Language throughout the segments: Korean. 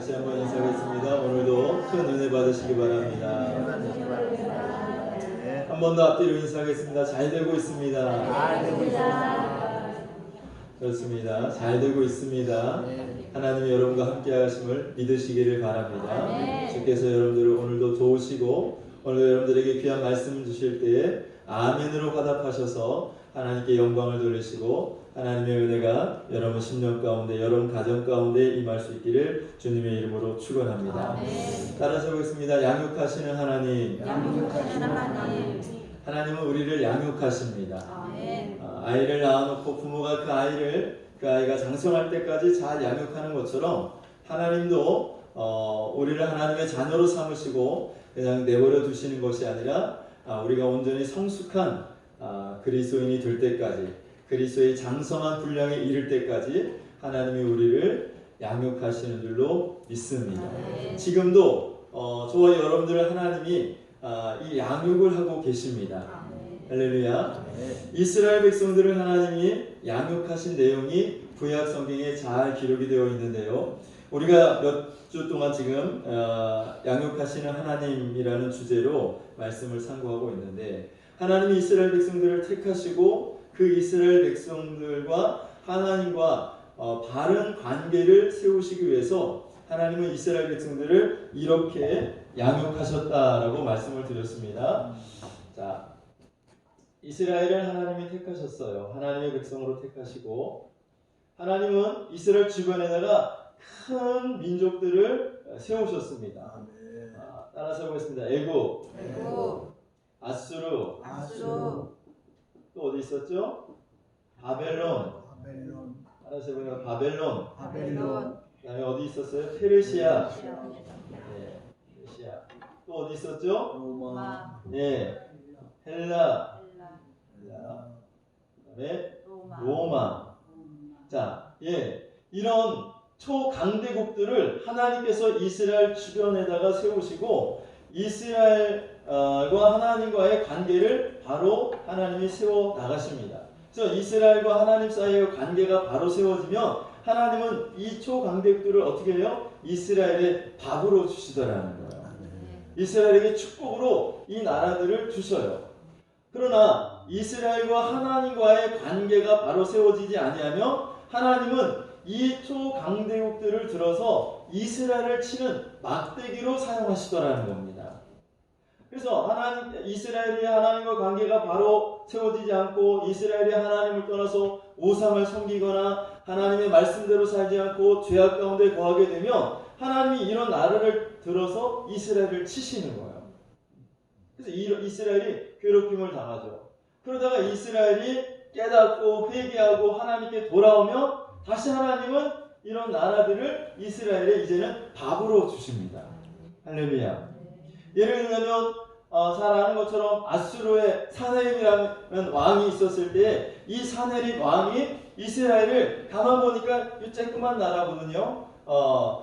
다시 한번 인사하겠습니다. 오늘도 큰 은혜 받으시기 바랍니다. 한 번 더 앞뒤로 인사하겠습니다. 잘 되고 있습니다. 좋습니다. 잘 되고 있습니다. 하나님이 여러분과 함께 하심을 믿으시기를 바랍니다. 주께서 여러분들을 오늘도 도우시고 오늘도 여러분들에게 귀한 말씀 주실 때에 아멘으로 화답하셔서 하나님께 영광을 돌리시고 하나님의 은혜가 여러분 심령 가운데 여러분 가정 가운데 임할 수 있기를 주님의 이름으로 축원합니다. 따라서 보겠습니다. 양육하시는 하나님, 하나님은 우리를 양육하십니다. 아이를 낳아놓고 부모가 그 아이가 장성할 때까지 잘 양육하는 것처럼 하나님도 우리를 하나님의 자녀로 삼으시고 그냥 내버려 두시는 것이 아니라 우리가 온전히 성숙한 그리스도인이 될 때까지, 그리스도의 장성한 분량에 이를 때까지 하나님이 우리를 양육하시는 줄로 믿습니다. 지금도 저와 여러분들을 하나님이 이 양육을 하고 계십니다. 할렐루야. 이스라엘 백성들을 하나님이 양육하신 내용이 구약 성경에 잘 기록이 되어 있는데요. 우리가 몇 주 동안 지금 양육하시는 하나님이라는 주제로 말씀을 상고하고 있는데, 하나님이 이스라엘 백성들을 택하시고 그 이스라엘 백성들과 하나님과 바른 관계를 세우시기 위해서 하나님은 이스라엘 백성들을 이렇게 양육하셨다라고 말씀을 드렸습니다. 자, 이스라엘을 하나님이 택하셨어요. 하나님의 백성으로 택하시고 하나님은 이스라엘 주변에다가 큰 민족들을 세우셨습니다. 따라서 보겠습니다. 애굽, 아수르, 또 어디 있었죠? 바벨론. 따라서 보면 바벨론. 그다음에 어디 있었어요? 페르시아. 네, 페르시아. 또 어디 있었죠? 로마. 네, 헬라. 그다음에 로마. 자, 이런 초강대국들을 하나님께서 이스라엘 주변에다가 세우시고 이스라엘과 하나님과의 관계를 바로 하나님이 세워 나가십니다. 그래서 이스라엘과 하나님 사이의 관계가 바로 세워지면 하나님은 이 초강대국들을 어떻게 해요? 이스라엘의 밥으로 주시더라는 거예요. 이스라엘에게 축복으로 이 나라들을 주셔요. 그러나 이스라엘과 하나님과의 관계가 바로 세워지지 아니하면 하나님은 이 초강대국들을 들어서 이스라엘을 치는 막대기로 사용하시더라는 겁니다. 그래서 이스라엘이 하나님과 관계가 바로 세워지지 않고 이스라엘이 하나님을 떠나서 우상을 섬기거나 하나님의 말씀대로 살지 않고 죄악 가운데 거하게 되면 하나님이 이런 나라를 들어서 이스라엘을 치시는 거예요. 그래서 이스라엘이 괴롭힘을 당하죠. 그러다가 이스라엘이 깨닫고 회개하고 하나님께 돌아오면 다시 하나님은 이런 나라들을 이스라엘에 이제는 밥으로 주십니다. 할렐루야. 예를 들면 잘 아는 것처럼 아수르의 사네립이라는 왕이 있었을 때 이 사네립 왕이 이스라엘을 가만 보니까 이 쬐끄만 나라거든요.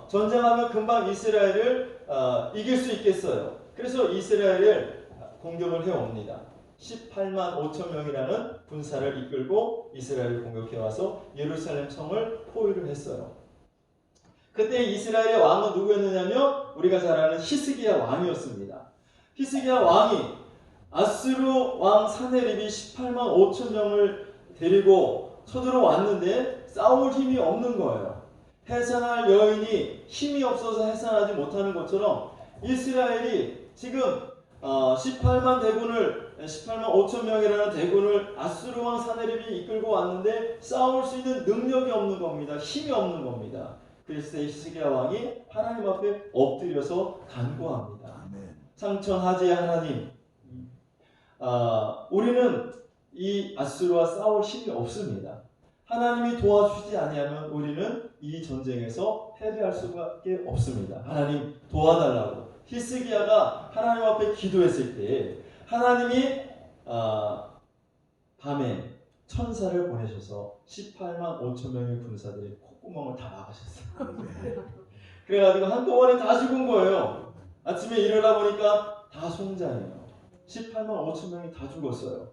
전쟁하면 금방 이스라엘을 이길 수 있겠어요. 그래서 이스라엘을 공격을 해옵니다. 18만 5천 명이라는 군사를 이끌고 이스라엘을 공격해와서 예루살렘 성을 포위를 했어요. 그때 이스라엘의 왕은 누구였느냐면 우리가 잘 아는 히스기야 왕이었습니다. 히스기야 왕이 아수르 왕 사네립이 18만 5천 명을 데리고 쳐들어왔는데 싸울 힘이 없는 거예요. 해산할 여인이 힘이 없어서 해산하지 못하는 것처럼 이스라엘이 지금 18만 5천 명이라는 대군을 아수르 왕 사네립이 이끌고 왔는데 싸울 수 있는 능력이 없는 겁니다. 힘이 없는 겁니다. 그래서 히스기야 왕이 하나님 앞에 엎드려서 간구합니다. 창천하지의 하나님, 우리는 이 아수르와 싸울 힘이 없습니다. 하나님이 도와주시지 아니하면 우리는 이 전쟁에서 패배할 수밖에 없습니다. 하나님 도와달라고 히스기야가 하나님 앞에 기도했을 때 하나님이 밤에 천사를 보내셔서 18만 5천 명의 군사들의 콧구멍을 다 막으셨어요. 그래가지고 한꺼번에 다 죽은 거예요. 아침에 일어나 보니까 다 송장이에요. 18만 5천 명이 다 죽었어요.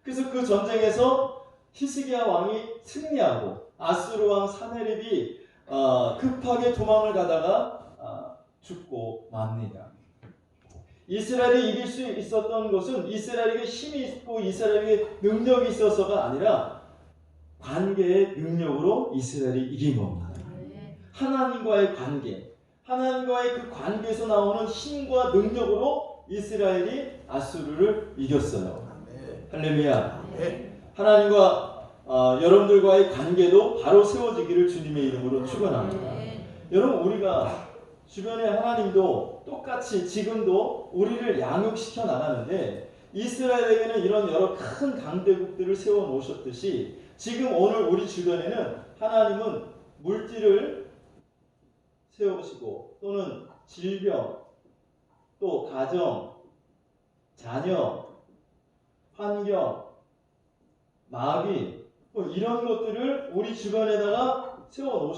그래서 그 전쟁에서 히스기야 왕이 승리하고 아수르 왕 사네립이 급하게 도망을 가다가 죽고 맙니다. 이스라엘이 이길 수 있었던 것은 이스라엘에게 힘이 있고 이스라엘에게 능력이 있어서가 아니라 관계의 능력으로 이스라엘이 이긴 겁니다. 하나님과의 관계, 하나님과의 그 관계에서 나오는 힘과 능력으로 이스라엘이 아수르를 이겼어요. 할렐루야. 하나님과 여러분들과의 관계도 바로 세워지기를 주님의 이름으로 축원합니다. 여러분, 우리가 주변에 하나님도 똑같이 지금도 우리를 양육시켜 나가는데 이스라엘에게는 이런 여러 큰 강대국들을 세워 놓으셨듯이 지금 오늘 우리 주변에는 하나님은 물질을 세우시고 또는 질병, 또 가정, 자녀, 환경, 마귀 이런 것들을 우리 주변에다가 세워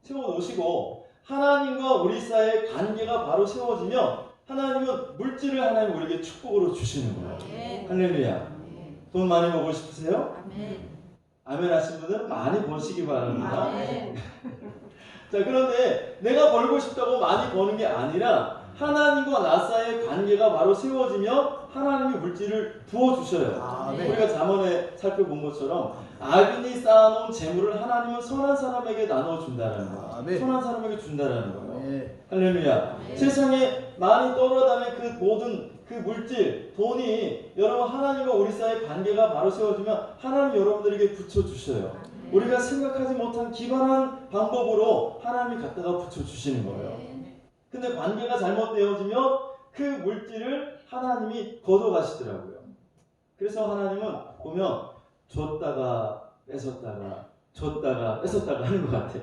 놓으시고 하나님과 우리 사이의 관계가 바로 세워지면 하나님은 물질을 하나님 우리에게 축복으로 주시는 거예요. 할렐루야. 돈 많이 벌고 싶으세요? 아멘 하신 분들은 많이 버시기 바랍니다. 자, 그런데 내가 벌고 싶다고 많이 버는 게 아니라 하나님과 나 사이의 관계가 바로 세워지면 하나님이 물질을 부어주셔요. 우리가 잠언에 살펴본 것처럼 악인이 쌓아놓은 재물을 하나님은 선한 사람에게 나눠준다는 거예요. 선한 사람에게 준다는 거예요. 할렐루야. 세상에 많이 떠돌아다니는 그 모든 그 물질, 돈이 여러분 하나님과 우리 사이의 관계가 바로 세워지면 하나님 여러분들에게 붙여주셔요. 우리가 생각하지 못한 기발한 방법으로 하나님이 갖다가 붙여주시는 거예요. 근데 관계가 잘못되어지면 그 물질을 하나님이 걷어가시더라고요. 그래서 하나님은 보면 줬다가 뺏었다가 줬다가 뺏었다가 하는 것 같아.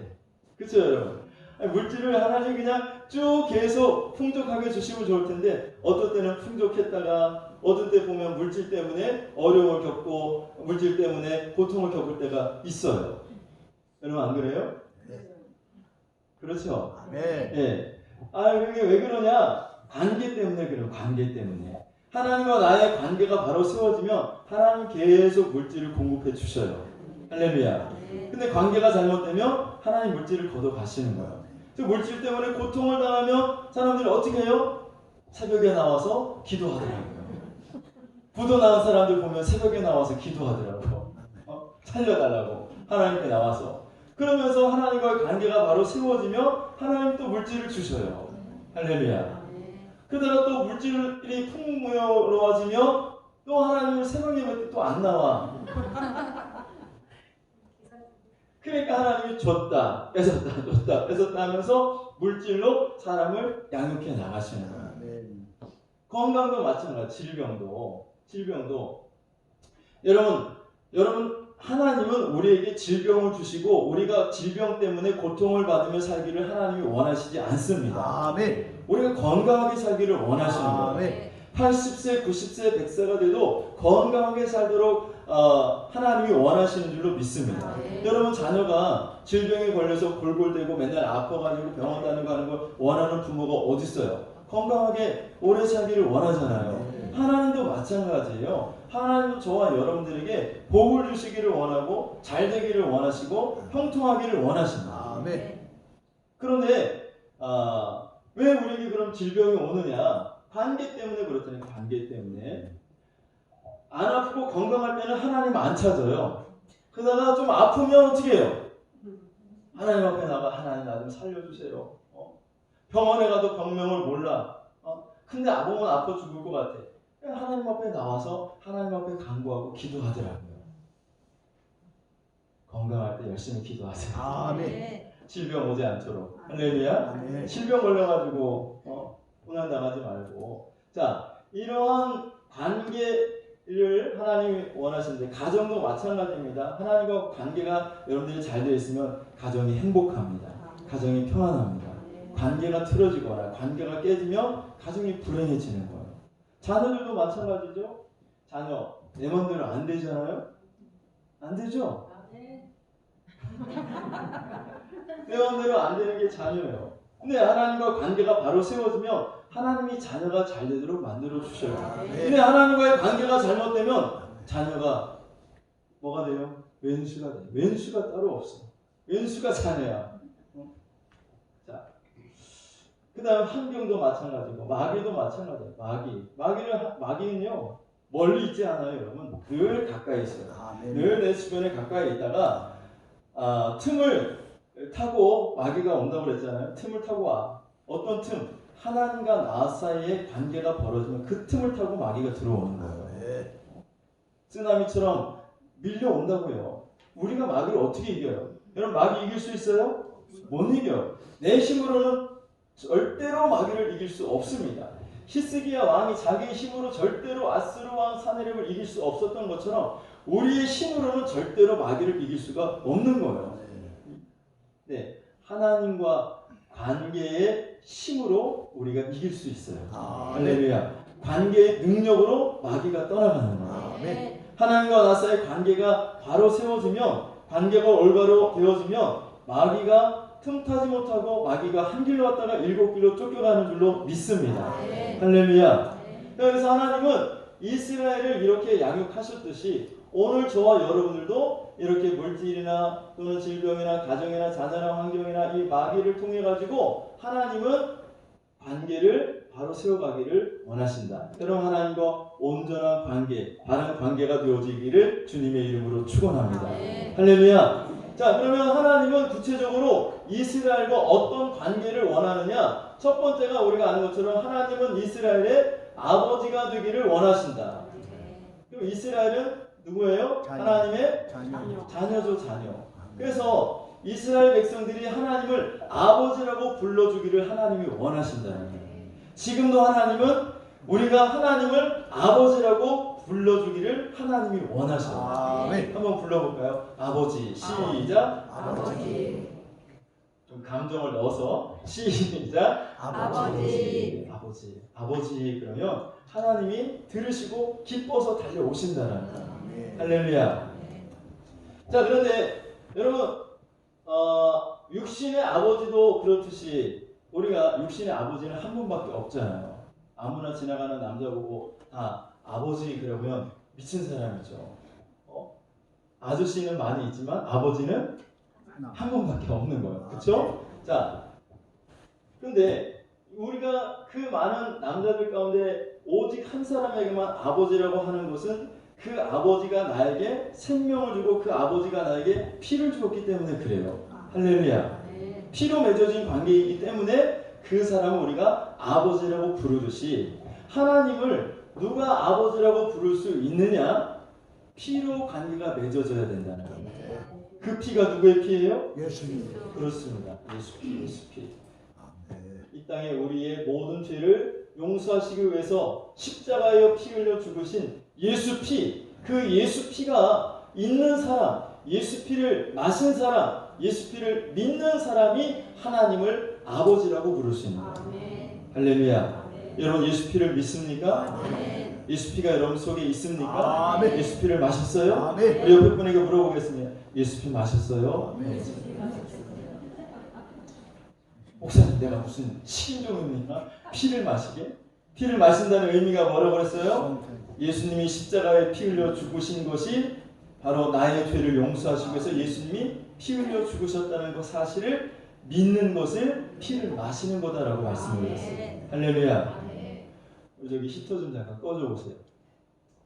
그렇죠 여러분? 물질을 하나님이 그냥 쭉 계속 풍족하게 주시면 좋을 텐데 어떨 때는 풍족했다가 어떤 때 보면 물질 때문에 어려움을 겪고 물질 때문에 고통을 겪을 때가 있어요. 여러분 안 그래요? 그렇죠? 네. 그게 왜 그러냐? 관계 때문에 그래요. 관계 때문에. 하나님과 나의 관계가 바로 세워지면 하나님 계속 물질을 공급해 주셔요. 할렐루야. 근데 관계가 잘못되면 하나님 물질을 걷어 가시는 거예요. 그 물질 때문에 고통을 당하면 사람들이 어떻게 해요? 새벽에 나와서 기도하더라고요. 부도 나온 사람들 보면 새벽에 나와서 기도하더라고요. 살려달라고 하나님께 나와서. 그러면서 하나님과의 관계가 바로 세워지면 하나님 또 물질을 주셔요. 할렐루야. 그러다가 또 물질이 풍요로워지면 또 하나님을 새벽 예배 때 또 안 나와. 그러니까 하나님이 줬다, 뺏었다 하면서 물질로 사람을 양육해 나가시는 거예요. 건강도 마찬가지, 질병도. 여러분 하나님은 우리에게 질병을 주시고 우리가 질병 때문에 고통을 받으며 살기를 하나님이 원하시지 않습니다. 우리가 건강하게 살기를 원하시는 거예요. 80세, 90세, 100세가 돼도 건강하게 살도록 하나님이 원하시는 줄로 믿습니다. 여러분 자녀가 질병에 걸려서 골골대고 맨날 아파가지고 병원 다니고 하는 걸 원하는 부모가 어디 있어요? 건강하게 오래 살기를 원하잖아요. 하나님도 마찬가지예요. 하나님도 저와 여러분들에게 복을 주시기를 원하고 잘 되기를 원하시고 형통하기를 원하십니다. 그런데 왜 우리에게 그럼 질병이 오느냐? 관계 때문에 그렇다니까. 관계 때문에 안 아프고 건강할 때는 하나님 안 찾아요. 그러다가 좀 아프면 어떻게 해요? 하나님 앞에 나가 하나님 나 좀 살려주세요. 병원에 가도 병명을 몰라. 근데 아프면 아파 죽을 것 같아. 하나님 앞에 나와서 하나님 앞에 간구하고 기도하더라고요. 건강할 때 열심히 기도하세요. 질병 오지 않도록. 할렐루야. 질병 걸려가지고 고난 당하지 말고. 자, 이러한 관계를 하나님이 원하시는데 가정도 마찬가지입니다. 하나님과 관계가 여러분들이 잘 되어 있으면 가정이 행복합니다. 가정이 평안합니다. 관계가 틀어지거나 관계가 깨지면 가정이 불행해지는 거예요. 자녀들도 마찬가지죠. 자녀 내 맘대로 안 되잖아요. 안 되죠. 내 맘대로 안 되는 게 자녀예요. 근데 하나님과 관계가 바로 세워지면 하나님이 자녀가 잘 되도록 만들어 주셔요. 근데 하나님과의 관계가 잘못되면 자녀가 뭐가 돼요? 왼수가 돼요. 왼수가 따로 없어. 왼수가 자녀야. 그 다음 환경도 마찬가지고 마귀도 마찬가지예요. 마귀는요 멀리 있지 않아요, 여러분. 늘 가까이 있어요. 늘 내 주변에 가까이 있다가 틈을 타고 마귀가 온다고 그랬잖아요. 틈을 타고 와. 어떤 틈? 하나님과 나 사이의 관계가 벌어지면 그 틈을 타고 마귀가 들어오는 거예요. 쓰나미처럼 밀려온다고요. 우리가 마귀를 어떻게 이겨요? 여러분, 마귀 이길 수 있어요? 못 이겨요. 내 힘으로는 절대로 마귀를 이길 수 없습니다. 히스기야 왕이 자기의 힘으로 절대로 아스루 왕 사네립을 이길 수 없었던 것처럼 우리의 힘으로는 절대로 마귀를 이길 수가 없는 거예요. 네, 하나님과 관계의 힘으로 우리가 이길 수 있어요. 할렐루야. 관계의 능력으로 마귀가 떠나가는 거예요. 하나님과 나 사이의 관계가 바로 세워지면, 관계가 올바로 되어지면 마귀가 틈타지 못하고 마귀가 한 길로 왔다가 7길로 쫓겨가는 줄로 믿습니다. 할렐루야. 그래서 하나님은 이스라엘을 이렇게 양육하셨듯이 오늘 저와 여러분들도 이렇게 물질이나 또는 질병이나 가정이나 자녀나 환경이나 이 마귀를 통해 가지고 하나님은 관계를 바로 세워가기를 원하신다. 여러분, 하나님과 온전한 관계, 바른 관계가 되어지기를 주님의 이름으로 축원합니다. 할렐루야. 자, 그러면 하나님은 구체적으로 이스라엘과 어떤 관계를 원하느냐? 첫 번째가 우리가 아는 것처럼 하나님은 이스라엘의 아버지가 되기를 원하신다. 그리고 이스라엘은 누구예요? 하나님의 자녀죠, 자녀. 그래서 이스라엘 백성들이 하나님을 아버지라고 불러주기를 하나님이 원하신다는 거예요. 지금도 하나님은 우리가 하나님을 아버지라고 불러주기를 하나님이 원하셔요. 한번 불러볼까요? 아버지. 시작. 아버지. 좀 감정을 넣어서 시작. 아버지. 아버지. 아버지. 그러면 하나님이 들으시고 기뻐서 달려오신다는 거예요. 할렐루야. 자, 그런데 여러분, 육신의 아버지도 그렇듯이 우리가 육신의 아버지는 한 분밖에 없잖아요. 아무나 지나가는 남자 보고 아버지 그러면 미친 사람이죠. 아저씨는 많이 있지만 아버지는 한 분밖에 없는 거예요. 그렇죠? 자, 근데 우리가 그 많은 남자들 가운데 오직 한 사람에게만 아버지라고 하는 것은 그 아버지가 나에게 생명을 주고 그 아버지가 나에게 피를 주었기 때문에 그래요. 할렐루야. 피로 맺어진 관계이기 때문에 그 사람을 우리가 아버지라고 부르듯이 하나님을 누가 아버지라고 부를 수 있느냐? 피로 관계가 맺어져야 된다는 겁니다. 그 피가 누구의 피예요? 예수님. 그렇습니다. 예수 피, 예수 피. 이 땅에 우리의 모든 죄를 용서하시기 위해서 십자가에 피 흘려 죽으신 예수 피, 그 예수 피가 있는 사람, 예수 피를 마신 사람, 예수 피를 믿는 사람이 하나님을 아버지라고 부를 수 있는 거예요. 할렐루야. 여러분, 예수 피를 믿습니까? 예수 피가 여러분 속에 있습니까? 예수 피를 마셨어요? 우리 옆에 분에게 물어보겠습니다. 예수 피 마셨어요? 목사님, 내가 무슨 식인종입니까? 피를 마시게? 피를 마신다는 의미가 뭐라고 그랬어요? 예수님이 십자가에 피 흘려 죽으신 것이 바로 나의 죄를 용서하시기 위해서 예수님이 피 흘려 죽으셨다는 그 사실을 믿는 것을 피를 마시는 거다라고 말씀을 드렸어요. 할렐루야. 저기 히터 좀 잠깐 꺼줘 보세요.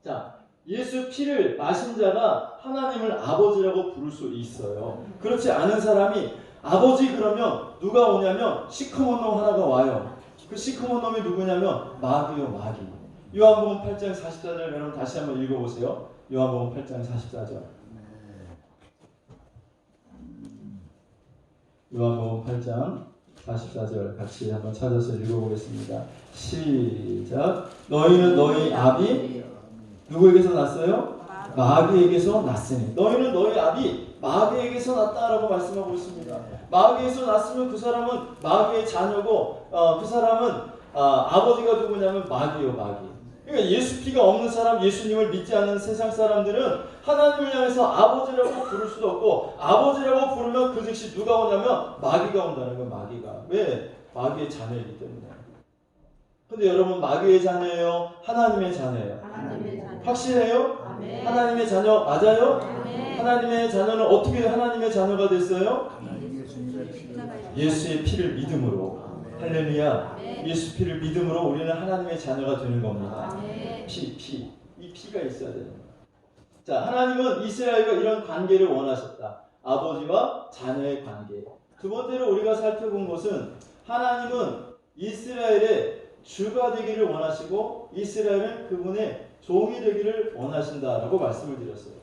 자, 예수 피를 마신 자가 하나님을 아버지라고 부를 수 있어요. 그렇지 않은 사람이 아버지 그러면 누가 오냐면 시커먼 놈 하나가 와요. 그 시커먼 놈이 누구냐면 마귀요, 마귀. 요한복음 8장 44절 여러분 다시 한번 읽어보세요. 요한복음 8장 44절. 요한복음 8장 44절 같이 한번 찾아서 읽어보겠습니다. 시작. 너희는 너희 아비 누구에게서 났어요? 마귀에게서 났으니. 너희는 너희 아비 마귀에게서 났다라고 말씀하고 있습니다. 마귀에서 났으면 그 사람은 마귀의 자녀고 그 사람은 아버지가 누구냐면 마귀요, 마귀. 그러니까 예수 피가 없는 사람, 예수님을 믿지 않는 세상 사람들은 하나님을 향해서 아버지라고 부를 수도 없고, 아버지라고 부르면 그 즉시 누가 오냐면 마귀가 온다는 거예요. 마귀가. 왜? 마귀의 자녀이기 때문에. 근데 여러분, 마귀의 자녀예요? 하나님의 자녀예요? 하나님의 자녀. 확실해요? 아멘. 하나님의 자녀 맞아요? 아멘. 하나님의 자녀는 어떻게 하나님의 자녀가 됐어요? 예수님의 피를 예수의 피를 믿음으로. 할렐루야. 아멘. 예수 피를 믿음으로 우리는 하나님의 자녀가 되는 겁니다. 아멘. 이 피가 있어야 되는 거예요. 자, 하나님은 이스라엘과 이런 관계를 원하셨다. 아버지와 자녀의 관계. 두 번째로 우리가 살펴본 것은 하나님은 이스라엘의 주가 되기를 원하시고 이스라엘은 그분의 종이 되기를 원하신다라고 말씀을 드렸어요.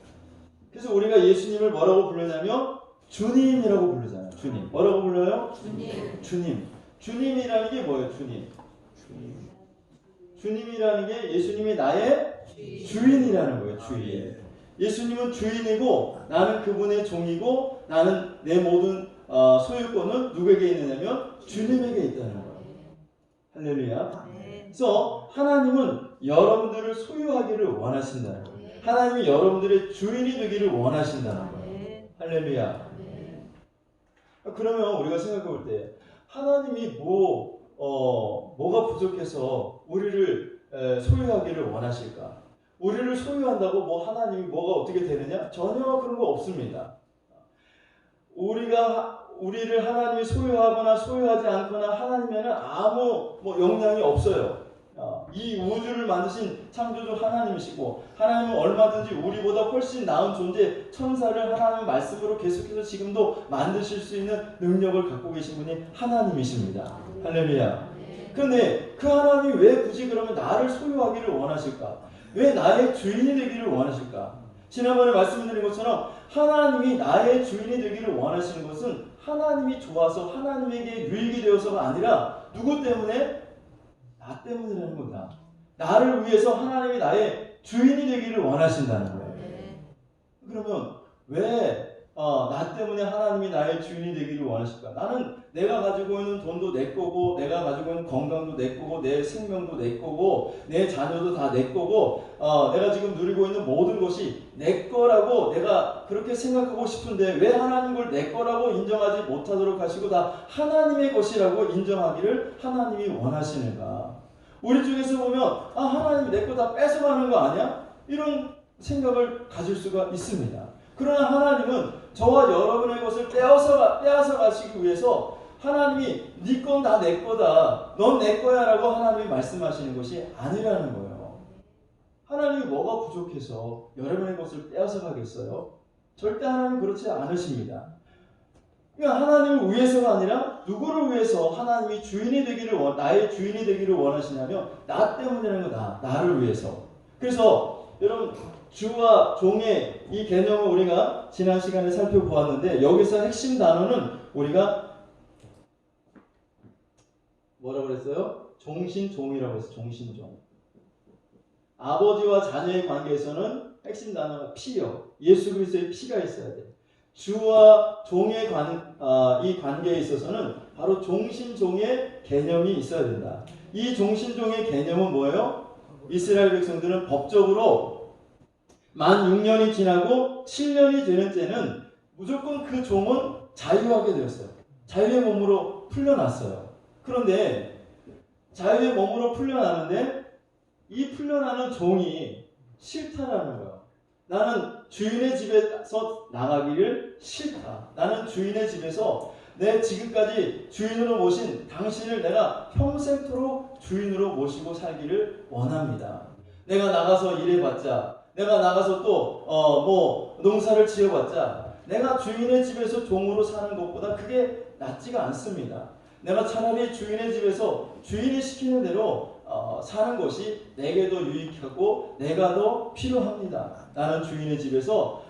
그래서 우리가 예수님을 뭐라고 부르냐면 주님이라고 부르잖아요. 주님. 뭐라고 불러요? 주님. 주님. 주님이라는 게 뭐예요? 주님. 주님이라는 게 예수님이 나의 주인이라는 거예요. 주인. 예수님은 주인이고 나는 그분의 종이고 나는 내 모든 소유권은 누구에게 있느냐면 주님에게 있다는 거예요. 할렐루야. 그래서 하나님은 여러분들을 소유하기를 원하신다는 거예요. 하나님이 여러분들의 주인이 되기를 원하신다는 거예요. 할렐루야. 그러면 우리가 생각해 볼 때 하나님이 뭐가 부족해서 우리를 소유하기를 원하실까? 우리를 소유한다고 하나님이 뭐가 어떻게 되느냐? 전혀 그런 거 없습니다. 우리를 하나님이 소유하거나 소유하지 않거나 하나님에는 아무 영향이 없어요. 이 우주를 만드신 창조주 하나님이시고 하나님은 얼마든지 우리보다 훨씬 나은 존재 천사를 하나님 말씀으로 계속해서 지금도 만드실 수 있는 능력을 갖고 계신 분이 하나님이십니다. 할렐루야. 그런데 그 하나님이 왜 굳이 그러면 나를 소유하기를 원하실까? 왜 나의 주인이 되기를 원하실까? 지난번에 말씀드린 것처럼 하나님이 나의 주인이 되기를 원하시는 것은 하나님이 좋아서 하나님에게 유익이 되어서가 아니라 누구 때문에? 나 때문이라는 겁니다. 나를 위해서 하나님이 나의 주인이 되기를 원하신다는 거예요. 그러면 왜 나 때문에 하나님이 나의 주인이 되기를 원하실까? 나는 내가 가지고 있는 돈도 내 거고 내가 가지고 있는 건강도 내 거고 내 생명도 내 거고 내 자녀도 다 내 거고 내가 지금 누리고 있는 모든 것이 내 거라고 내가 그렇게 생각하고 싶은데 왜 하나님 걸 내 거라고 인정하지 못하도록 하시고 다 하나님의 것이라고 인정하기를 하나님이 원하시는가? 우리 중에서 보면 하나님이 내 거 다 뺏어가는 거 아니야? 이런 생각을 가질 수가 있습니다. 그러나 하나님은 저와 여러분의 것을 빼앗아 가시기 위해서 하나님이 네 건 다 내 거다. 넌 내 거야 라고 하나님이 말씀하시는 것이 아니라는 거예요. 하나님이 뭐가 부족해서 여러분의 것을 빼앗아 가겠어요? 절대 하나님 그렇지 않으십니다. 그러니까 하나님을 위해서가 아니라 누구를 위해서 하나님이 나의 주인이 되기를 원하시냐면 나 때문이라는 거다. 나를 위해서. 그래서 여러분 주와 종의 이 개념을 우리가 지난 시간에 살펴보았는데 여기서 핵심 단어는 우리가 뭐라고 그랬어요? 종신종이라고 했어요. 종신종. 아버지와 자녀의 관계에서는 핵심 단어가 피요. 예수 그리스도의 피가 있어야 돼. 주와 종의 이 관계에 있어서는 바로 종신종의 개념이 있어야 된다. 이 종신종의 개념은 뭐예요? 이스라엘 백성들은 법적으로 만 6년이 지나고 7년이 되는 때는 무조건 그 종은 자유하게 되었어요. 자유의 몸으로 풀려났어요. 그런데 자유의 몸으로 풀려나는데 이 풀려나는 종이 싫다라는 거예요. 나는 주인의 집에서 나가기를 싫다. 나는 주인의 집에서 내 지금까지 주인으로 모신 당신을 내가 평생토록 주인으로 모시고 살기를 원합니다. 내가 나가서 일해봤자 내가 나가서 또 농사를 지어봤자 내가 주인의 집에서 종으로 사는 것보다 그게 낫지가 않습니다. 내가 차라리 주인의 집에서 주인이 시키는 대로 사는 것이 내게도 유익하고 내가 더 필요합니다. 나는 주인의 집에서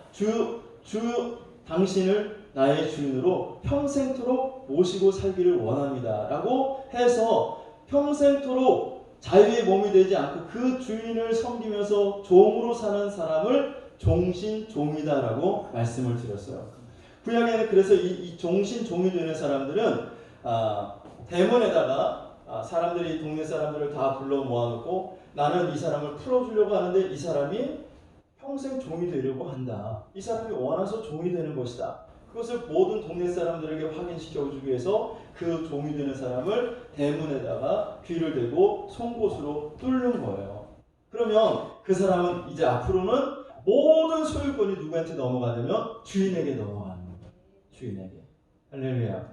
당신을 나의 주인으로 평생토록 모시고 살기를 원합니다. 라고 해서 평생토록 자유의 몸이 되지 않고 그 주인을 섬기면서 종으로 사는 사람을 종신종이다라고 말씀을 드렸어요. 구약에는 그래서 이 종신종이 되는 사람들은 대문에다가 사람들이 동네 사람들을 다 불러 모아놓고 나는 이 사람을 풀어주려고 하는데 이 사람이 평생 종이 되려고 한다. 이 사람이 원해서 종이 되는 것이다. 그것을 모든 동네 사람들에게 확인시켜주기 위해서 그 종이 되는 사람을 대문에다가 귀를 대고 송곳으로 뚫는 거예요. 그러면 그 사람은 이제 앞으로는 모든 소유권이 누구한테 넘어가냐면 주인에게 넘어가는 거예요. 주인에게. 할렐루야.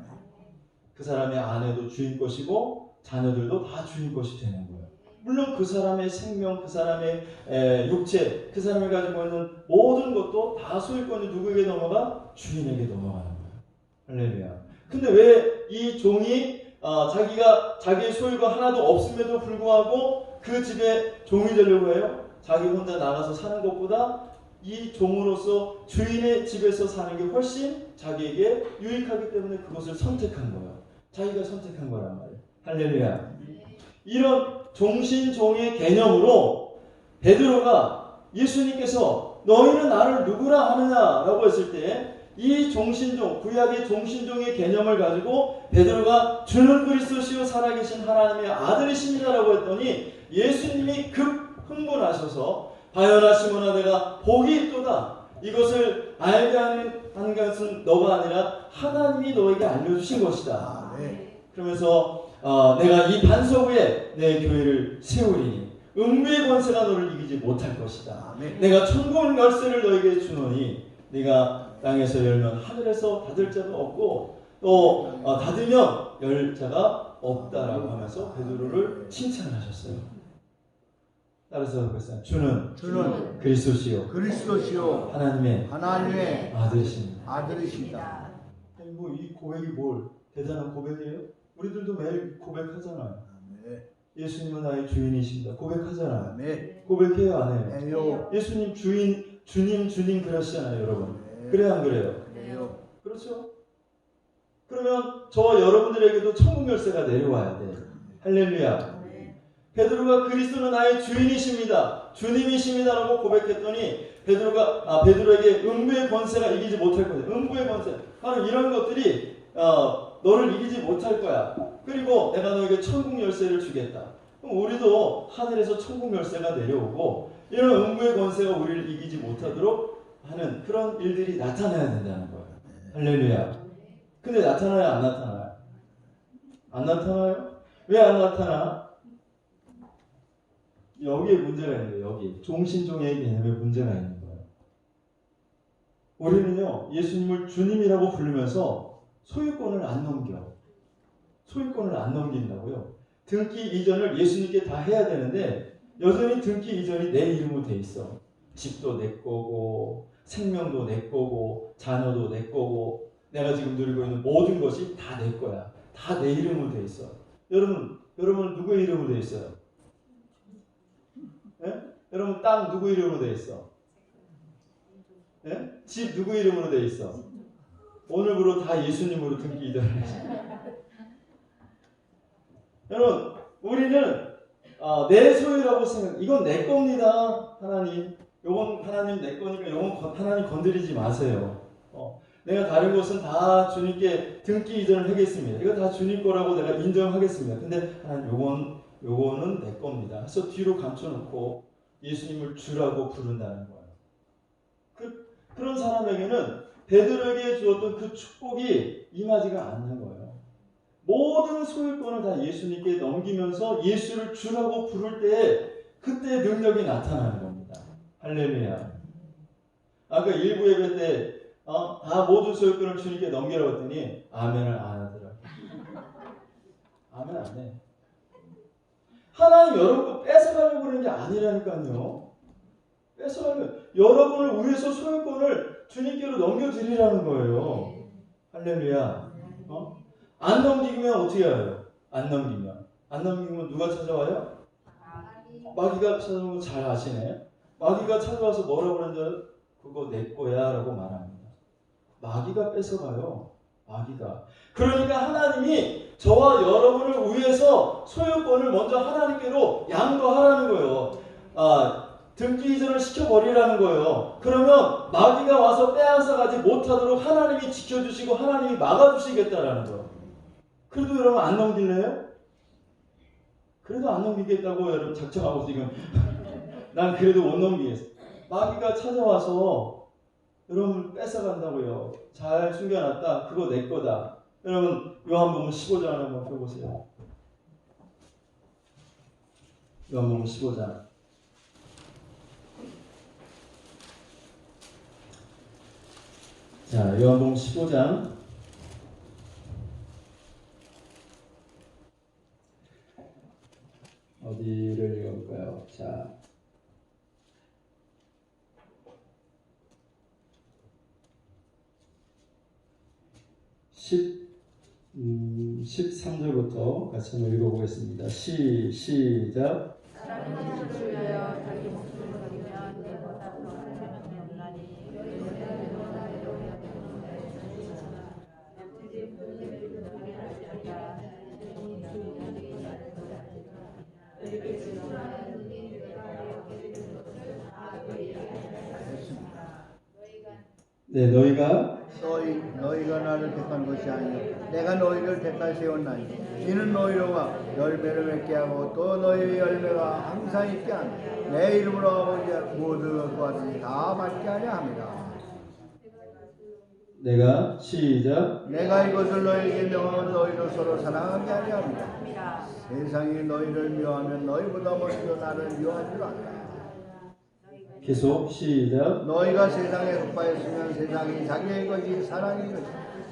그 사람의 아내도 주인 것이고 자녀들도 다 주인 것이 되는 거예요. 물론 그 사람의 생명, 그 사람의 육체, 그 사람이 가지고 있는 모든 것도 다 소유권이 누구에게 넘어가? 주인에게 넘어가는 거예요. 할렐루야. 근데 왜 이 종이 자기가 자기의 소유가 하나도 없음에도 불구하고 그 집에 종이 되려고 해요? 자기 혼자 나가서 사는 것보다 이 종으로서 주인의 집에서 사는 게 훨씬 자기에게 유익하기 때문에 그것을 선택한 거예요. 자기가 선택한 거란 말이에요. 할렐루야. 이런 종신종의 개념으로 베드로가 예수님께서 너희는 나를 누구라 하느냐라고 했을 때 이 종신종, 구약의 종신종의 개념을 가지고 베드로가 주는 그리스도시요 살아계신 하나님의 아들이십니다라고 했더니 예수님이 급 흥분하셔서 바요나 시몬아 내가 복이 있도다. 이것을 알게 하는 것은 너가 아니라 하나님이 너에게 알려주신 것이다. 그러면서 내가 이 반석 위에 내 교회를 세우리니 음부의 권세가 너를 이기지 못할 것이다. 내가 천국 열쇠를 너에게 주노니 네가 땅에서 열면 하늘에서 닫을 자가 없고 또 닫으면 열 자가 없다라고 하면서 베드로를 칭찬하셨어요. 따라서 그랬어요. 주는 그리스도시요 하나님의 아들이십니다. 아니 뭐 이 고백이 뭘 대단한 고백이에요? 우리들도 매일 고백하잖아요. 예수님은 나의 주인이십니다. 고백하잖아요. 고백해요, 안 해요? 예수님 주님 그러시잖아요, 여러분. 그래요, 안 그래요? 그렇죠? 그러면 저와 여러분들에게도 천국 열쇠가 내려와야 돼. 할렐루야. 베드로가 그리스도는 나의 주인이십니다. 주님이십니다라고 고백했더니 베드로에게 음부의 권세가 이기지 못할 거예요. 음부의 권세. 바로 이런 것들이 너를 이기지 못할 거야. 그리고 내가 너에게 천국 열쇠를 주겠다. 그럼 우리도 하늘에서 천국 열쇠가 내려오고 이런 음부의 권세가 우리를 이기지 못하도록 하는 그런 일들이 나타나야 된다는 거예요. 할렐루야. 근데 나타나요, 안 나타나요? 안 나타나요? 왜 안 나타나? 여기에 문제가 있는 거예요. 여기 종신종의 개념에 문제가 있는 거예요. 우리는요 예수님을 주님이라고 부르면서 소유권을 안 넘긴다고요. 등기 이전을 예수님께 다 해야 되는데 여전히 등기 이전이 내 이름으로 돼 있어. 집도 내 거고 생명도 내 거고 자녀도 내 거고 내가 지금 누리고 있는 모든 것이 다 내 거야. 다 내 이름으로 돼 있어. 여러분은 누구의 이름으로 돼 있어요? 네? 여러분 땅 누구 이름으로 돼 있어? 네? 집 누구 이름으로 돼 있어? 오늘부로 다 예수님으로 등기 이전을 했어요. 여러분 우리는 내 소유라고 생각. 이건 내 겁니다. 하나님. 요건 하나님 내 거니까 요건 하나님 건드리지 마세요. 내가 다른 것은 다 주님께 등기 이전을 하겠습니다. 이거 다 주님 거라고 내가 인정하겠습니다. 근데 하나님 요거는 내 겁니다. 그래서 뒤로 감춰놓고 예수님을 주라고 부른다는 거예요. 그런 사람에게는 베드로에게 주었던 그 축복이 임하지가 않는 거예요. 모든 소유권을 다 예수님께 넘기면서 예수를 주라고 부를 때에 그때 능력이 나타나는 겁니다. 할렐루야. 아까 일부 예배 때 다 모든 소유권을 주님께 넘기라고 했더니 아멘을 안 하더라고요. 아멘 안 해. 하나님 여러분 거 뺏어가려고 그러는 게 아니라니까요. 뺏어가려고. 여러분을 위해서 소유권을 주님께로 넘겨드리라는 거예요. 할렐루야. 안 넘기면 어떻게 해요? 안 넘기면 누가 찾아와요? 마귀가 찾아오는 거 잘 아시네. 마귀가 찾아와서 뭐라고 그러는지 그거 내 거야 라고 말합니다. 마귀가 뺏어가요. 마귀가. 그러니까 하나님이 저와 여러분을 위해서 소유권을 먼저 하나님께로 양도하라는 거예요. 등기 이전을 시켜버리라는 거예요. 그러면 마귀가 와서 빼앗아가지 못하도록 하나님이 지켜주시고 하나님이 막아주시겠다라는 거예요. 그래도 여러분 안 넘길래요? 그래도 안 넘기겠다고 여러분 작정하고 지금 난 그래도 못 넘기겠어. 마귀가 찾아와서 여러분 뺏어간다고요. 잘 숨겨놨다. 그거 내 거다. 여러분 요한복음 15장 한번 펴보세요. 요한복음 15장. 자, 요한복음 15장 어디를 읽어볼까요? 자, 13절부터 같이 한번 읽어보겠습니다. 시작. 사람이 주를 위하여 자기 목숨을 버리면 내보다 더 사랑이 없나니 네, 너희가 너희가 나를 택한 것이 아니요 내가 너희를 택하 세웠나니 이는 너희로가 열매를 맺게 하고 또 너희의 열매가 항상 있게 하니 내 이름으로 아버지 모두 것과 다 받게 하려 합니다. 내가 시작. 내가 이것을 너희에게 명하면 너희도 서로 사랑하게 하려 합니다. 세상이 너희를 미워하면 너희보다 먼저 나를 미워한 줄 알라. 계속 시작. 너희가 세상에 속하였으면 세상이 자기의 것이 사랑인 것이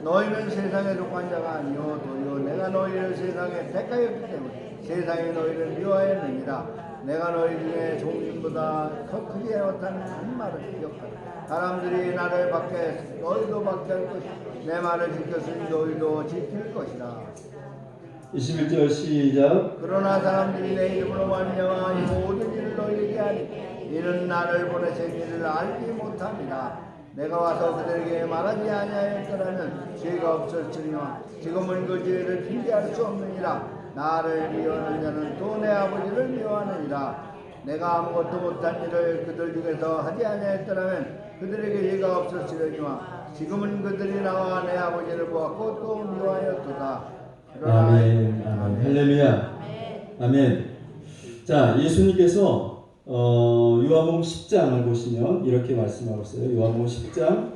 너희는 세상에 속한 자가 아니요 도리어 내가 너희를 세상에 택하였기 때문에 세상이 너희를 미워하였느니라. 내가 너희 중에 종신보다 더 크게 못한 한 말을 기억하라. 사람들이 나를 받게 했으니 너희도 받게 할 것이라. 내 말을 지켰으니 너희도 지킬 것이라. 21절 시작. 그러나 사람들이 내 이름으로 말미암아 이 모든 일을 너희에게 하니 이는 나를 보내신 이를 알지 못합니다. 내가 와서 그들에게 말하지 아니하였더라면 죄가 없었으니와 지금은 그 죄를 핑계할 수 없느니라. 나를 미워하는 자는 또 내 아버지를 미워하느니라. 내가 아무것도 못한 일을 그들 중에서 하지 아니하였더라면 그들에게 죄가 없었으려니와 지금은 그들이 나와 내 아버지를 보았고 또 미워하였도다. 아멘. 아멘. 할렐루야. 아멘. 자, 예수님께서 요한복음 10장을 보시면 이렇게 말씀하고 있어요. 요한복음 10장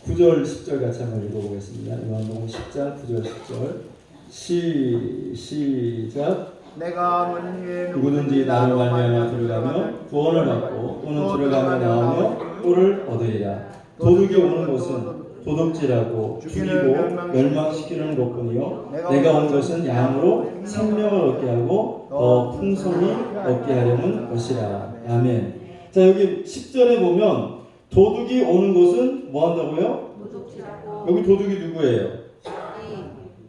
9절 10절 같이 한번 읽어보겠습니다. 요한복음 10장 9절 10절 시작. 내가 문 위에 누구든지 나로 말미암아 들어가면 구원을 받고 또는 들어가며 나오며 꼴을 얻으리라. 도둑이 오는 것은 도둑질하고 죽이고 멸망시키는 것뿐이요 내가 온 것은 양으로 생명을 얻게 하고 더 풍성히 얻게 하려는 것이라. 아멘. 자, 여기 10절에 보면 도둑이 오는 것은 뭐 한다고요? 여기 도둑이 누구예요?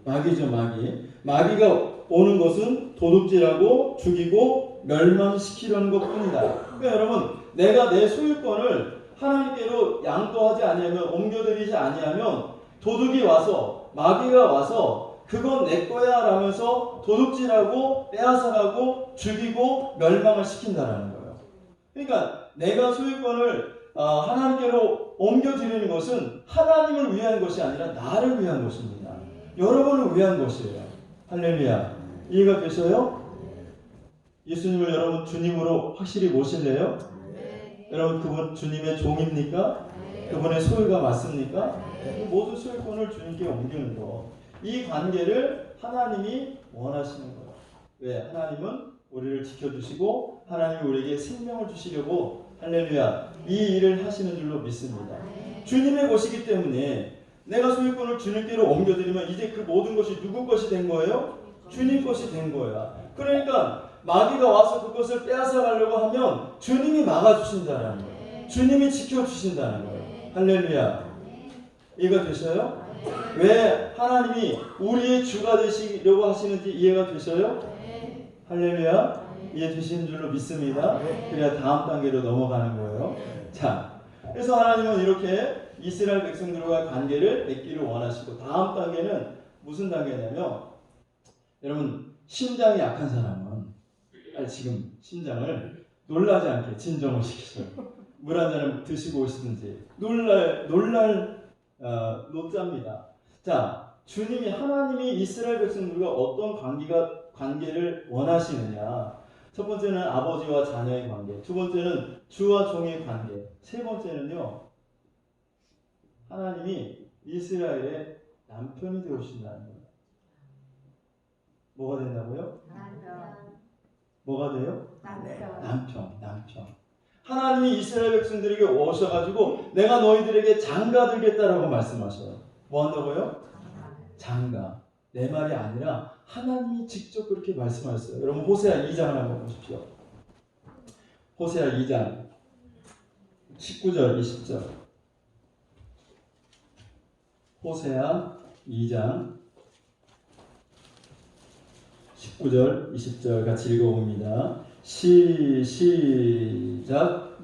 마귀죠, 마귀. 마귀가 오는 것은 도둑질하고 죽이고 멸망시키려는 것뿐이다. 그러니까 여러분, 내가 내 소유권을 하나님께로 양도하지 아니하면, 옮겨드리지 아니하면 도둑이 와서, 마귀가 와서 그건 내 거야 라면서 도둑질하고 빼앗아가고 죽이고 멸망을 시킨다라는 거예요. 그러니까 내가 소유권을 하나님께로 옮겨드리는 것은 하나님을 위한 것이 아니라 나를 위한 것입니다. 여러분을 위한 것이에요. 할렐루야. 이해가 되셔요? 예수님을 여러분 주님으로 확실히 모실래요? 여러분 그분 주님의 종입니까? 그분의 소유가 맞습니까? 모든 소유권을 주님께 옮기는 거. 이 관계를 하나님이 원하시는 거예요. 왜? 하나님은 우리를 지켜주시고 하나님이 우리에게 생명을 주시려고 할렐루야 이 일을 하시는 줄로 믿습니다. 주님의 것이기 때문에 내가 소유권을 주님께로 옮겨드리면 이제 그 모든 것이 누구 것이 된 거예요? 주님 것이 된 거야. 그러니까 마귀가 와서 그것을 빼앗아 가려고 하면 주님이 막아주신다는 거예요. 주님이 지켜주신다는 거예요. 할렐루야. 이해가 되셔요? 왜 하나님이 우리의 주가 되시려고 하시는지 이해가 되셔요? 할렐루야. 이해되시는 줄로 믿습니다. 그래야 다음 단계로 넘어가는 거예요. 자, 그래서 하나님은 이렇게 이스라엘 백성들과 관계를 맺기를 원하시고 다음 단계는 무슨 단계냐면 여러분 심장이 약한 사람은 지금 심장을 놀라지 않게 진정을 시키셔요. 물 한 잔을 드시고 오시든지 놓잡니다. 자, 주님이 하나님이 이스라엘 백성들과 어떤 관계를 원하시느냐. 첫 번째는 아버지와 자녀의 관계, 두 번째는 주와 종의 관계, 세 번째는요 하나님이 이스라엘의 남편이 되어주신다는 거예요. 뭐가 된다고요? 뭐가 돼요? 남편. 하나님이 이스라엘 백성들에게 오셔가지고 내가 너희들에게 장가 들겠다라고 말씀하셔요. 뭐 한다고요? 장가. 내 말이 아니라 하나님이 직접 그렇게 말씀하셨어요. 여러분 호세아 2장을 한번 보십시오. 호세아 2장 19절 20절. 호세아 2장 19절 20절 같이 읽어봅니다. 시작.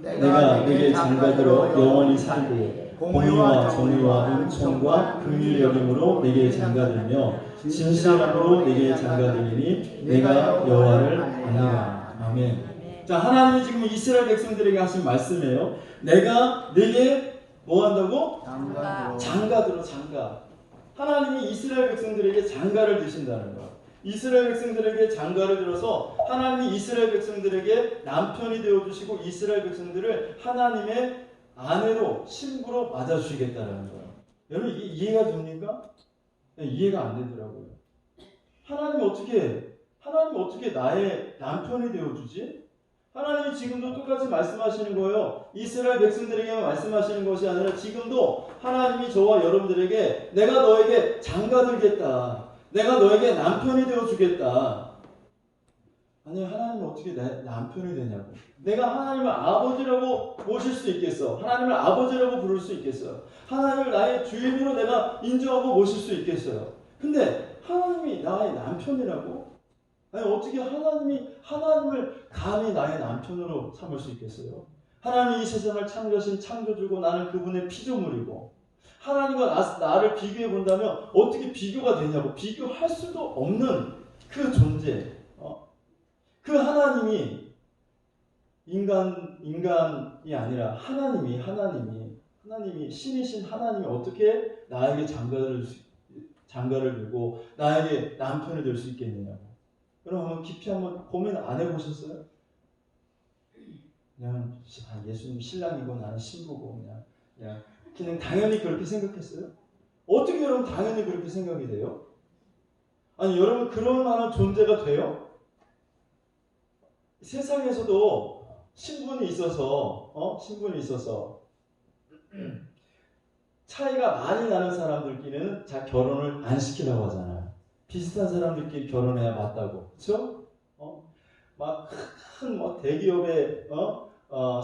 내가 네게 장가들어 영원히 살고 공의와 정의와 은총과 긍휼 여김으로 네게 장가들며 진실함으로 네게 장가들리니 내가 여호와를 아니라. 아멘. 자, 하나님이 지금 이스라엘 백성들에게 하신 말씀이에요. 내가 네게 뭐 한다고? 장가들어. 장가. 하나님이 이스라엘 백성들에게 장가를 드신다는 거예요. 이스라엘 백성들에게 장가를 들어서 하나님이 이스라엘 백성들에게 남편이 되어주시고 이스라엘 백성들을 하나님의 아내로 신부로 맞아주시겠다는 거예요. 여러분 이게 이해가 됩니까? 이해가 안 되더라고요. 하나님이 어떻게 나의 남편이 되어주지? 하나님이 지금도 똑같이 말씀하시는 거예요. 이스라엘 백성들에게만 말씀하시는 것이 아니라 지금도 하나님이 저와 여러분들에게 내가 너에게 장가들겠다. 내가 너에게 남편이 되어주겠다. 아니 하나님은 어떻게 내 남편이 되냐고. 내가 하나님을 아버지라고 모실 수 있겠어. 하나님을 아버지라고 부를 수 있겠어요. 하나님을 나의 주인으로 내가 인정하고 모실 수 있겠어요. 근데 하나님이 나의 남편이라고? 아니 어떻게 하나님을 감히 나의 남편으로 삼을 수 있겠어요? 하나님이 이 세상을 창조하신 창조주고 나는 그분의 피조물이고 하나님과 나를 비교해 본다면 어떻게 비교가 되냐고. 비교할 수도 없는 그 존재. 그 하나님이 인간이 아니라 하나님이 신이신 하나님이 어떻게 나에게 장가를 들고 나에게 남편이 될 수 있겠느냐고. 여러분 깊이 한번 고민 안 해보셨어요? 그냥 예수님 신랑이고 나는 신부고 그냥 당연히 그렇게 생각했어요? 어떻게 여러분 당연히 그렇게 생각이 돼요? 아니 여러분 그럴 만한 존재가 돼요? 세상에서도 신분이 있어서 차이가 많이 나는 사람들끼리는 자 결혼을 안 시키려고 하잖아요. 비슷한 사람들끼리 결혼해야 맞다고, 그렇죠? 막 큰 대기업의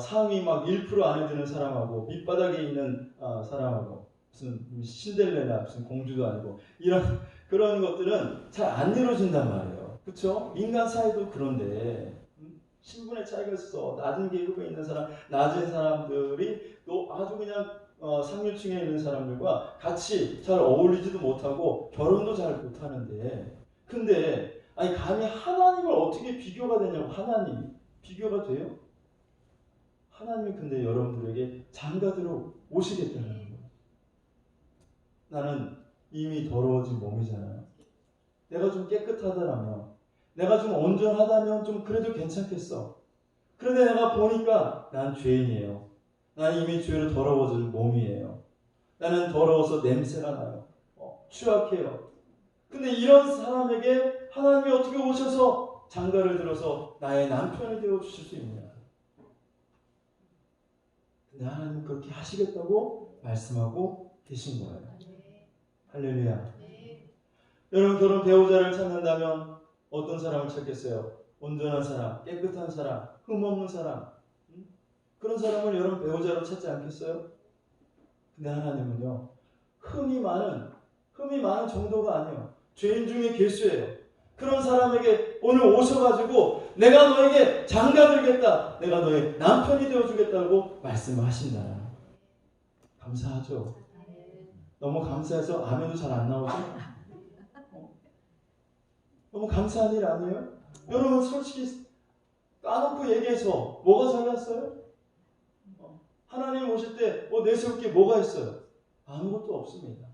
상위 막 1% 안에 드는 사람하고 밑바닥에 있는 사람하고 무슨 신데렐라 무슨 공주도 아니고 이런 그런 것들은 잘 안 이루어진단 말이에요. 그렇죠? 인간 사이도 그런데 신분의 차이가 있어서 낮은 계급에 있는 사람, 낮은 사람들이 또 아주 그냥 상류층에 있는 사람들과 같이 잘 어울리지도 못하고 결혼도 잘 못하는데 근데 아니 감히 하나님을 어떻게 비교가 되냐고. 하나님이 비교가 돼요? 하나님이 근데 여러분들에게 장가들어 오시겠다는 거예요. 나는 이미 더러워진 몸이잖아요. 내가 좀 깨끗하다면 내가 좀 온전하다면 좀 그래도 괜찮겠어. 그런데 내가 보니까 난 죄인이에요. 나는 이미 죄로 더러워진 몸이에요. 나는 더러워서 냄새가 나요. 추악해요. 근데 이런 사람에게 하나님이 어떻게 오셔서 장가를 들어서 나의 남편이 되어 주실 수 있냐? 근데 하나님은 그렇게 하시겠다고 말씀하고 계신 거예요. 할렐루야. 여러분 결혼 배우자를 찾는다면 어떤 사람을 찾겠어요? 온전한 사람, 깨끗한 사람, 흠없는 사람. 그런 사람을 여러분 배우자로 찾지 않겠어요? 근데 하나님은요. 흠이 많은 정도가 아니에요. 죄인 중에 괴수예요. 그런 사람에게 오늘 오셔가지고 내가 너에게 장가들겠다. 내가 너의 남편이 되어주겠다고 말씀을 하신다. 감사하죠? 너무 감사해서 아멘도 잘 안 나오죠? 너무 감사한 일 아니에요? 여러분 솔직히 까놓고 얘기해서 뭐가 잘났어요? 하나님 오실 때 내세울 게 뭐가 있어요? 아무것도 없습니다.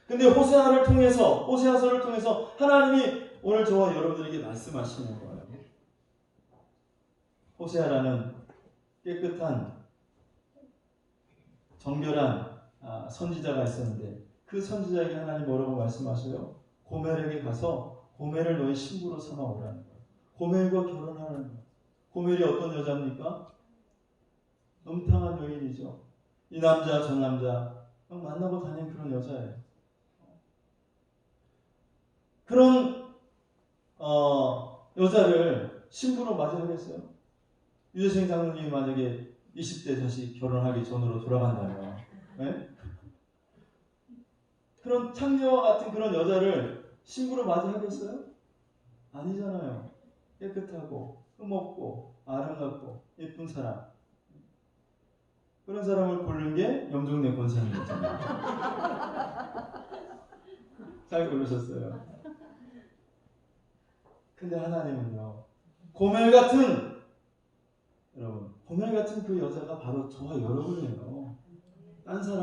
근데 호세아서를 통해서 하나님이 오늘 저와 여러분들에게 말씀하시는 거예요. 호세아라는 깨끗한 정결한 선지자가 있었는데 그 선지자에게 하나님 뭐라고 말씀하셔요? 고멜에게 가서 고멜을 너의 신부로 삼아오라는 거예요. 고멜과 결혼하라는 거예요. 고멜이 어떤 여자입니까? 음탕한 여인이죠. 이 남자 저 남자 만나고 다니는 그런 여자예요. 그런 여자를 신부로 맞이하겠어요? 유재생 장로님이 만약에 20대 다시 결혼하기 전으로 돌아간다면, 네? 그런 창녀와 같은 그런 여자를 신부로 맞이하겠어요? 아니잖아요. 깨끗하고 흠없고 아름답고 예쁜 사람, 그런 사람을 고르는 게 영종래 권사님이잖아요. 잘 고르셨어요. 근데 하나님은요, 고멜 같은, 여러분, 고멜 같은 그 여자가 바로 저와 여러분이에요. 딴 사람